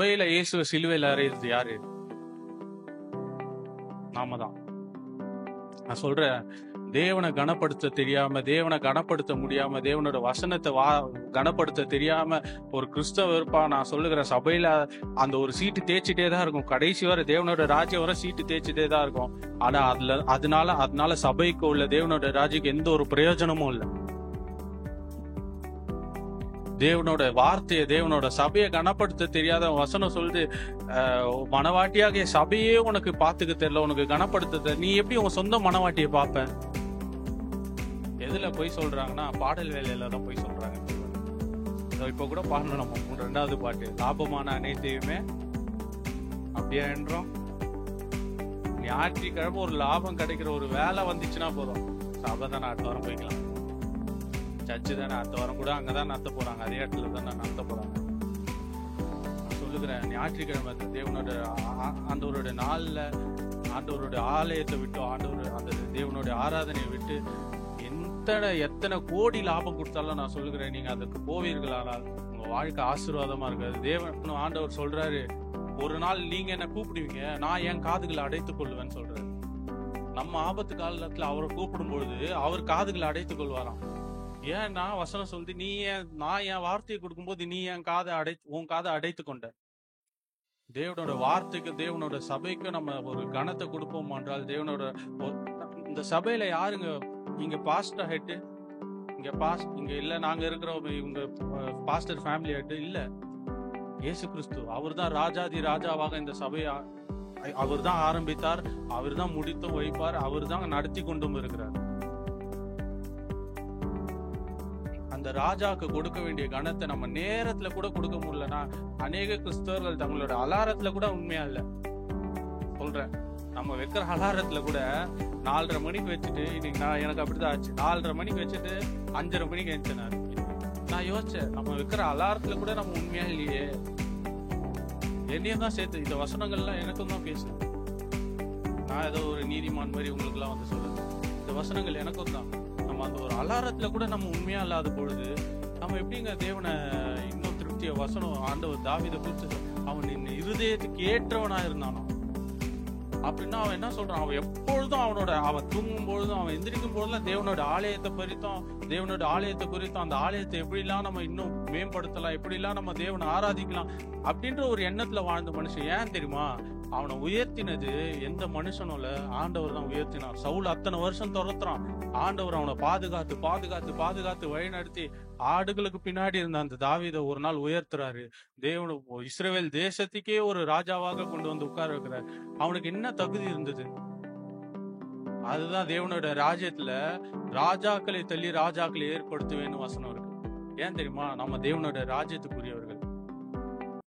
சபையில இயேசுவை சிலுவையில் அறையிறது யாரு? நாம தான். நான் சொல்றேன், தேவனை கனப்படுத்த தெரியாம, தேவனை கனப்படுத்த முடியாம, தேவனோட வசனத்தை கனப்படுத்த தெரியாம ஒரு கிறிஸ்தவ இருப்பா. நான் சொல்லுகிற சபையில அந்த ஒரு சீட்டு தேய்ச்சிட்டே தான் இருக்கும். கடைசி வரை தேவனோட ராஜ்யம் வரை சீட்டு தேய்ச்சிட்டே தான் இருக்கும். ஆனா அதனால சபைக்கு உள்ள தேவனோட ராஜ்யக்கு எந்த ஒரு பிரயோஜனமும் இல்லை. தேவனோட வார்த்தையை, தேவனோட சபையை கனப்படுத்த தெரியாத வசனம் சொல்லுது, மனவாட்டியாக சபையே உனக்கு பாத்துக்க தெரியல, உனக்கு கனப்படுத்த தெரியல, நீ எப்படி உன் சொந்த மனவாட்டியை பார்ப்ப? எதுல போய் சொல்றாங்கன்னா பாடல் வேலையில தான் போய் சொல்றாங்க. இப்ப கூட பாடணும் நம்ம 2வது பாட்டு, லாபமான அனைத்தையுமே அப்படியே என்றோம். ஞாயிற்றுக்கிழமை ஒரு லாபம் கிடைக்கிற ஒரு வேலை வந்துச்சுன்னா போதும், சபை தானே அடுத்த வாரம் போய்க்கலாம், சர்ச்சு தானே அடுத்த வாரம் கூட அங்கதான் நடத்த போறாங்க, அதே இடத்துல தான் நடத்த போறாங்க. நான் சொல்லுகிறேன், ஞாயிற்றுக்கிழமை தேவனோட ஆண்டவருடைய நாள்ல ஆண்டவருடைய ஆலயத்தை விட்டு, ஆண்டவர் அந்த தேவனுடைய ஆராதனையை விட்டு எத்தனை கோடி லாபம் கொடுத்தாலும் நான் சொல்லுகிறேன், நீங்க அதுக்கு போவீர்களானால் உங்க வாழ்க்கை ஆசீர்வாதமா இருக்காது. தேவன் ஆண்டவர் சொல்றாரு, ஒரு நாள் நீங்க என்ன கூப்பிடுவீங்க, நான் என் காதுகளை அடைத்துக் கொள்ளுவேன்னு சொல்றாரு. நம்ம ஆபத்து காலத்துல அவரை கூப்பிடும் பொழுது அவர் காதுகளை அடைத்துக் கொள்வாராம். ஏன்னா வசனம் சொல்லுது, நான் என் வார்த்தையை கொடுக்கும்போது நீ உன் காதை அடைத்து கொண்ட. தேவனோட வார்த்தைக்கு, தேவனோட சபைக்கு நம்ம ஒரு கனத்தை கொடுப்போம் என்றால், தேவனோட இந்த சபையில யாருங்க இங்க பாஸ்டர் ஹெட், இங்க இல்ல, நாங்க இருக்கிறோம் இவங்க பாஸ்டர் ஃபேமிலி ஹெட் இல்ல, இயேசு கிறிஸ்து. அவர் தான் ராஜாதி ராஜாவாக இந்த சபையை அவர் தான் ஆரம்பித்தார், அவர் தான் முடித்தும் வைப்பார், அவர் தான் நடத்தி கொண்டும் இருக்கிறார். அந்த ராஜாக்கு கொடுக்க வேண்டிய கனத்தை நம்ம நேரத்துல கூட கொடுக்க முடியலன்னா, அநேக கிறிஸ்தவர்கள் தங்களோட அலாரத்துல கூட உண்மையா இல்ல சொல்றேன். நம்ம வைக்கிற அலாரத்துல கூட 4:30 மணிக்கு வச்சுட்டு, இன்னைக்கு எனக்கு அப்படிதான் ஆச்சு, 4:30 மணிக்கு வச்சுட்டு 5:30 மணிக்கு எழுந்தினாரு. நான் யோசிச்சேன், நம்ம வைக்கிற அலாரத்துல கூட நம்ம உண்மையா இல்லையே. என்னையும் தான் சேர்த்து இந்த வசனங்கள்லாம் எனக்கும் தான் பேசுறேன். நான் ஏதோ ஒரு நீதிமான் மாதிரி உங்களுக்கு எல்லாம் வந்து சொல்றேன், இந்த வசனங்கள் எனக்கும் தான். நம்ம அந்த ஒரு அலாரத்துல கூட நம்ம உண்மையா இல்லாத பொழுது நம்ம எப்படிங்க தேவனை இன்னும் திருப்திய வசனம் ஆண்டவர் தாவீதை குறித்து, அவன் இருதயத்துக்கு ஏற்றவனா இருந்தானோ அப்படின்னா அவன் என்ன சொல்றான், அவன் எப்பொழுதும் அவன் தூங்கும் பொழுதும், அவன் எந்திரிக்கும் பொழுதும் தேவனோட ஆலயத்தை குறித்தும் அந்த ஆலயத்தை எப்படிலாம் நம்ம இன்னும் மேம்படுத்தலாம், எப்படிலாம் நம்ம தேவனை ஆராதிக்கலாம் அப்படின்ற ஒரு எண்ணத்துல வாழ்ந்த மனுஷன். ஏன் தெரியுமா, அவனை உயர்த்தினது எந்த மனுஷனும் இல்ல, ஆண்டவர் தான் உயர்த்தினார். சவுல் அத்தனை வருஷம் துரத்துறான், ஆண்டவர் அவனை பாதுகாத்து வழி நடத்தி ஆடுகளுக்கு பின்னாடி இருந்த அந்த தாவீதை ஒரு நாள் உயர்த்துறாரு. தேவனு இஸ்ரவேல் தேசத்துக்கே ஒரு ராஜாவாக கொண்டு வந்து உட்கார வைக்கிறார். அவனுக்கு என்ன தகுதி இருந்தது? அதுதான் தேவனோட ராஜ்யத்துல ராஜாக்களை தள்ளி ராஜாக்களை ஏற்படுத்துவேன்னு வசனம் இருக்கு. ஏன் தெரியுமா, நம்ம தேவனோட ராஜ்யத்துக்குரியவர்கள்.